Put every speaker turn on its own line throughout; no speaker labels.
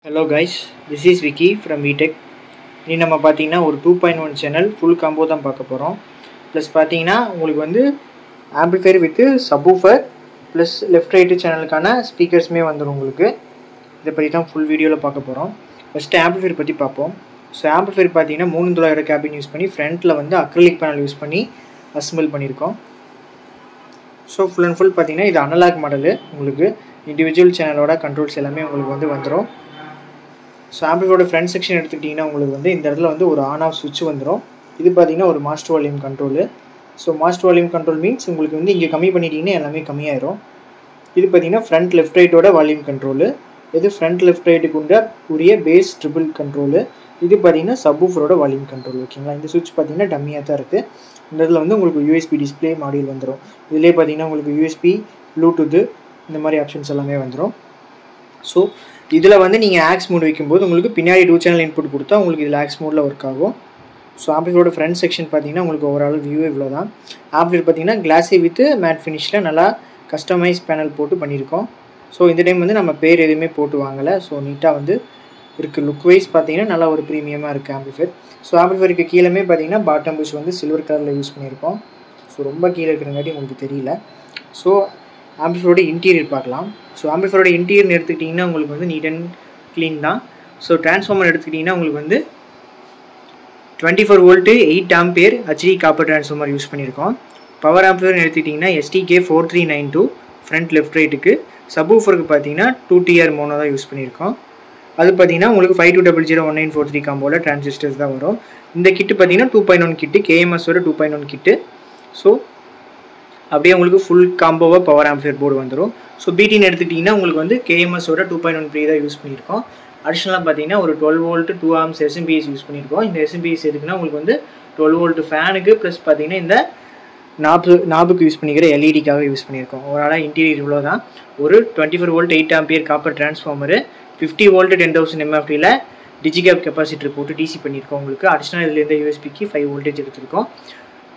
Hello guys, this is Vicky from VTech. இனி நம்ம பார்த்தீங்கன்னா ஒரு 2.1 சேனல் ஃபுல் காம்போ தான் பார்க்க போகிறோம். ப்ளஸ் பார்த்தீங்கன்னா உங்களுக்கு வந்து amplifier with subwoofer plus left right சேனலுக்கான ஸ்பீக்கர்ஸுமே வந்துடும் உங்களுக்கு. இதை பற்றி தான் ஃபுல் வீடியோவில் பார்க்க போகிறோம். ஃபஸ்ட்டு ஆம்பிளிஃபையர் பற்றி பார்ப்போம். ஸோ ஆம்பிளிஃபையர் பார்த்தீங்கன்னா 3900 கேபின் யூஸ் பண்ணி ஃப்ரண்ட்டில் வந்து அக்ரிலிக் பேனல் யூஸ் பண்ணி அசம்பிள் பண்ணியிருக்கோம். ஸோ ஃபுல் அண்ட் ஃபுல் பார்த்தீங்கன்னா இது அனலாக் மாடலு. உங்களுக்கு இண்டிவிஜுவல் சேனலோட கண்ட்ரோல்ஸ் எல்லாமே உங்களுக்கு வந்து வந்துடும். ஸோ ஆம்பிளிஃபையரோட ஃப்ரண்ட் செக்ஷன் எடுத்துக்கிட்டிங்கன்னா உங்களுக்கு வந்து இந்த இடத்துல வந்து ஒரு ஆன் ஆஃப் சுவிட்ச் வந்துடும். இது பார்த்தீங்கன்னா ஒரு master volume control. So master volume control means உங்களுக்கு வந்து இங்கே கம்மி பண்ணிட்டீங்கன்னா எல்லாமே கம்மியாயிரும். இது பார்த்தீங்கன்னா ஃப்ரண்ட் லெஃப்ட் ரைட்டோட வால்யூம் கண்ட்ரோலு. இது ஃப்ரண்ட் லெஃப்ட் ரைட்டுக்கு உரிய பேஸ் ட்ரிபிள் கண்ட்ரோலு. இது பார்த்தீங்கன்னா சப்வூஃபரோட வால்யூம் கண்ட்ரோல். ஓகேங்களா, இந்த சுவிட்ச் பார்த்தீங்கன்னா டம்மியாக தான் இருக்குது. இந்த இடத்துல வந்து உங்களுக்கு யூஎஸ்பி டிஸ்பிளே மாடியூல் வந்துடும். இதிலே பார்த்தீங்கன்னா உங்களுக்கு யூஎஸ்பி ப்ளூடூத்து இந்த மாதிரி ஆப்ஷன்ஸ் எல்லாமே வந்துடும். ஸோ இதில் வந்து நீங்கள் ஆக்ஸ் மோட் வைக்கும்போது உங்களுக்கு பின்னாடி 2 சேனல் இன்புட் கொடுத்தா உங்களுக்கு இதில் ஆக்ஸ் மோடில் ஒர்க் ஆகும். ஸோ ஆம்பிளிஃபையரோட ஃப்ரண்ட் செக்ஷன் பார்த்தீங்கன்னா உங்களுக்கு ஓவரால் வியூ இவ்வளோ தான். ஆம்பிளிஃபையர் பார்த்தீங்கன்னா கிளாஸி வித் மேட் ஃபினிஷில் நல்லா கஸ்டமைஸ் பேனல் போட்டு பண்ணியிருக்கோம். ஸோ இந்த டைம் வந்து நம்ம பேர் எதுவுமே போட்டு வாங்கலை. ஸோ நீட்டாக வந்து இருக்குது. லுக் வைஸ் பார்த்தீங்கன்னா நல்லா ஒரு ப்ரீமியமாக இருக்குது ஆம்பிளிஃபையர். ஸோ ஆம்பிளிஃபையருக்கு கீழே பார்த்தீங்கன்னா பாட்டம் புஷ் வந்து சில்வர் கலரில் யூஸ் பண்ணியிருக்கோம். ஸோ ரொம்ப கீழே இருக்கிறங்காட்டி உங்களுக்கு தெரியல. ஸோ ஆம்பிளிஃபையரோட இன்டீரியர் பார்க்கலாம். ஸோ ஆம்பிளிஃபையரோட இன்டீரியர் எடுத்துக்கிட்டிங்கன்னா உங்களுக்கு வந்து நீட் அண்ட் க்ளீன் தான். ஸோ டிரான்ஸ்ஃபார்மர் எடுத்துக்கிட்டிங்கன்னா உங்களுக்கு வந்து 24 volt 8 ampere HD copper transformer use பண்ணியிருக்கோம். பவர் ஆம்பிளிஃபையர் எடுத்துக்கிட்டிங்கன்னா STK4392 ஃப்ரண்ட் லெஃப்ட் ரைட்டுக்கு. சப்வூஃபருக்கு பார்த்தீங்கன்னா 2TR மோனோ தான் யூஸ் பண்ணியிருக்கோம். அது பார்த்தீங்கன்னா உங்களுக்கு 52001943 காம்போவில் டிரான்சிஸ்டர்ஸ் தான் வரும். இந்த கிட்டு பார்த்தீங்கன்னா 2.1 கிட்டு, KMSோட 2.1 கிட்டு. ஸோ அப்படியே உங்களுக்கு ஃபுல் காம்போவாக பவர் ஆம்பிளிஃபையர் போர்டு வந்துடும். ஸோ பிடின்னு எடுத்துக்கிட்டிங்கன்னா உங்களுக்கு வந்து KMSோட 2.1 ப்ரீ தான் யூஸ் பண்ணியிருக்கோம். அடிஷ்னலாக பார்த்தீங்கன்னா ஒரு 12 வோல்ட்டு 2 ஆம்ஸ் SMPS யூஸ் பண்ணியிருக்கோம். இந்த SMPS எதுக்குன்னா உங்களுக்கு வந்து 12 வோல்ட்டு ஃபேனுக்கு ப்ளஸ் பார்த்தீங்கன்னா இந்த நாபுக்கு யூஸ் பண்ணிக்கிற எல்இடிக்காக யூஸ் பண்ணியிருக்கோம். ஓவராலாக இன்டீரியர் இவ்வளோ தான். ஒரு 24 volt 8 ampere copper transformer, 50 volt 10,000 MFTயில் டிஜிகேப் கெப்பாசிட்டர் போட்டு டிசி பண்ணியிருக்கோம். உங்களுக்கு அடிஷ்னலாக இதுலேருந்து யூஎஸ்பிக்கு 5 வோல்டேஜ் எடுத்திருக்கோம்.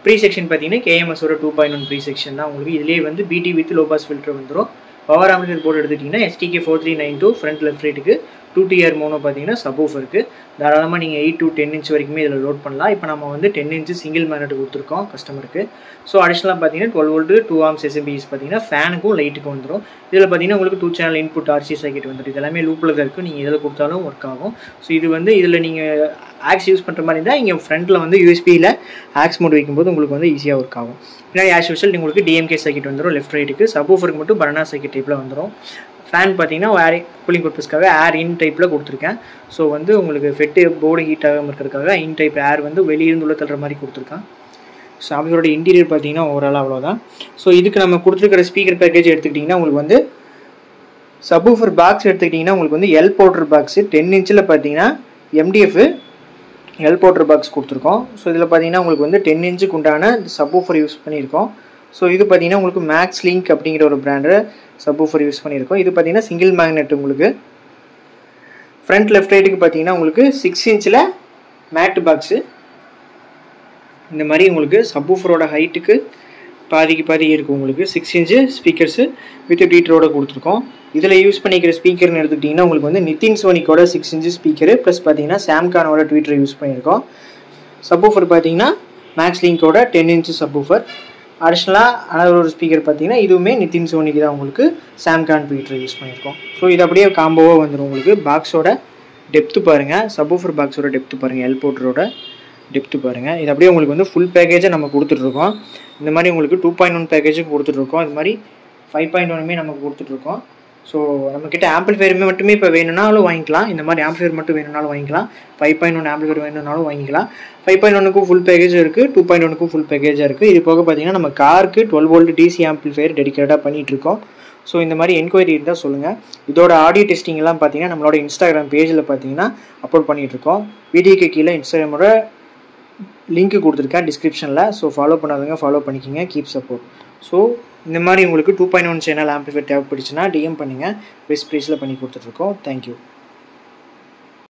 ப்ரீ செக்ஷன் பார்த்தீங்கன்னா KMSோட 2.1 ப்ரீ செக்ஷன் தான். உங்களுக்கு இதிலே வந்து பிடி வித் லோ பாஸ் ஃபில்டர் வந்துடும். பவர் ஆம்பிளிஃபையர் போர்டு எடுத்துக்கிட்டிங்கன்னா STK4392 front left ரைட்டுக்கு, 2TR mono பார்த்தீங்கன்னா சப்வூஃபருக்கு. தாராளமாக நீங்கள் 8 to 10 இன்ச் வரைக்குமே இதில் லோட் பண்ணலாம். இப்போ நம்ம வந்து 10 இன்ச்சு சிங்கிள் மேக்னெட் கொடுத்துருக்கோம் கஸ்டமருக்கு. ஸோ அடிஷ்னலாக பார்த்தீங்கன்னா 12 வோல்ட்டு 2 ஆம்ஸ் SMPS பார்த்தீங்கன்னா ஃபேனுக்கும் லைட்டுக்கும் வந்துடும். இதில் பார்த்தீங்கன்னா உங்களுக்கு 2 சேனல் இன்புட் RC சர்க்யூட் வந்துடும். இது எல்லாமே லூப்பில் தான் இருக்குது. நீங்கள் இதில் கொடுத்தாலும் ஒர்க் ஆகும். ஸோ இது வந்து இதில் நீங்கள் ஆக்ஸ் யூஸ் பண்ணுற மாதிரி இருந்தால் இங்கே ஃப்ரண்ட்டில் வந்து யூஎஸ்பியில் ஆக்ஸ் மோட் வைக்கும்போது உங்களுக்கு வந்து ஈஸியாக ஒர்க் ஆகும். பின்னாடி ஆஸ் யூஷுவல் உங்களுக்கு DMK சர்க்யூட் வந்துடும் லெஃப்ட் ரைட்டுக்கு. சப்வூஃபருக்கு மட்டும் பனானா சர்க்யூட் டைப்பில் வந்துடும். ஃபேன் பார்த்தீங்கன்னா ஏர் கூலிங் பர்பஸ்க்காக ஏர் இன் டைப்பில் கொடுத்துருக்கேன். ஸோ வந்து உங்களுக்கு ஃபெட்டு போர்டு ஹீட் ஆகாமல் இருக்கிறதுக்காக இன் டைப் ஏர் வந்து வெளியிருந்து உள்ள தள்ளுற மாதிரி கொடுத்துருக்கேன். ஸோ ஆம்பிளிஃபையரோட இன்டீரியர் பார்த்தீங்கன்னா ஓவராலாக அவ்வளோதான். ஸோ இதுக்கு நம்ம கொடுத்துருக்கிற ஸ்பீக்கர் பேக்கேஜ் எடுத்துக்கிட்டிங்கன்னா உங்களுக்கு வந்து சப்வூஃபர் பாக்ஸ் எடுத்துக்கிட்டிங்கன்னா உங்களுக்கு வந்து எல் போர்ட்டர் பாக்ஸு 10 இன்ச்சில் பார்த்தீங்கன்னா MDF எல் போர்ட்டர் பாக்ஸ் கொடுத்துருக்கோம். ஸோ இதில் பார்த்தீங்கன்னா உங்களுக்கு வந்து 10 இன்ச்சுக்கு உண்டான சப்வூஃபர் யூஸ் பண்ணியிருக்கோம். ஸோ இது பார்த்தீங்கன்னா உங்களுக்கு மேக்ஸ் லிங்க் அப்படிங்கிற ஒரு பிராண்டு சப்வூஃபர் யூஸ் பண்ணியிருக்கோம். இது பார்த்தீங்கன்னா சிங்கிள் மேக்னெட். உங்களுக்கு ஃப்ரண்ட் லெஃப்ட் ரைட்டுக்கு பார்த்தீங்கன்னா உங்களுக்கு 6 இன்ச்சில் மேட் பாக்ஸு. இந்த மாதிரி உங்களுக்கு சப்வூஃபரோட ஹைட்டுக்கு பாதிக்கு பாதி இருக்குது. உங்களுக்கு 6 இன்ச்சு ஸ்பீக்கர்ஸு வித் ட்வீட்டரோட கொடுத்துருக்கோம். இதில் யூஸ் பண்ணிக்கிற ஸ்பீக்கர்னு எடுத்துக்கிட்டிங்கன்னா உங்களுக்கு வந்து நிதின் சோனிக்கோட 6 இன்ச்சு ஸ்பீக்கரு ப்ளஸ் பார்த்தீங்கன்னா சாம்கானோட ட்வீட்டர் யூஸ் பண்ணியிருக்கோம். சப்வூஃபர் பார்த்தீங்கன்னா மேக்ஸ் லிங்கோட 10 இன்ச்சு சப்வூஃபர். அடிஷ்னலாக அனதர் ஒரு ஸ்பீக்கர் பார்த்தீங்கன்னா இதுவுமே நிதின் சோனிக்கு தான் உங்களுக்கு சாம்கான் ட்வீட்டர் யூஸ் பண்ணியிருக்கோம். ஸோ இது அப்படியே காம்போவாக வந்துடும். உங்களுக்கு பாக்ஸோட டெப்த்து பாருங்கள், சப்வூஃபர் பாக்ஸோட டெப்த்து பாருங்கள், எல் போர்ட்டரோட டெப்த்து பாருங்கள். இது அப்படியே உங்களுக்கு வந்து ஃபுல் பேக்கேஜை நம்ம கொடுத்துட்ருக்கோம். இந்த மாதிரி உங்களுக்கு 2.1 பேக்கேஜும் கொடுத்துட்ருக்கோம். இது மாதிரி 5.1மே நமக்கு கொடுத்துட்ருக்கோம். ஸோ நம்மக்கிட்ட ஆம்பிளிஃபையர் மட்டுமே இப்போ வேணும்னாலும் வாங்கிக்கலாம். இந்த மாதிரி ஆம்பிளிஃபையர் மட்டும் வேணும்னாலும் வாங்கிக்கலாம். 5.1 ஆம்பிளிஃபையர் வேணும்னாலும் வாங்கிக்கலாம். 5.1க்கும் ஃபுல் பேக்கேஜ் இருக்குது, 2.1க்கும் ஃபுல் பேக்கேஜாக இருக்குது. இது போக பார்த்தீங்கன்னா நம்ம காருக்கு 12 வோல்ட் DC ஆம்பிளிஃபையர் டெடிக்கேட்டாக பண்ணிகிட்ருக்கோம். ஸோ இந்த மாதிரி என்கொயரி இருந்தால் சொல்லுங்கள். இதோட ஆடியோ டெஸ்டிங்லாம் பார்த்தீங்கன்னா நம்மளோட இன்ஸ்டாகிராம் பேஜில் பார்த்தீங்கன்னா அப்லோட் பண்ணிகிட்ருக்கோம். வீடியோக்கு கீழே இன்ஸ்டாகிராமோட லிங்க் கொடுத்துருக்கேன் டிஸ்கிரிப்ஷனில். ஸோ ஃபாலோ பண்ணாதவங்க ஃபாலோ பண்ணிக்கிங்க. Keep support. ஸோ இந்த மாதிரி உங்களுக்கு 2.1 சேனல் ஆம்பிளிஃபையர் தேவைப்படுச்சுன்னா DM பண்ணுங்கள். பெஸ்ட் ப்ரைஸில் பண்ணி கொடுத்துட்ருக்கோம். தேங்க்யூ.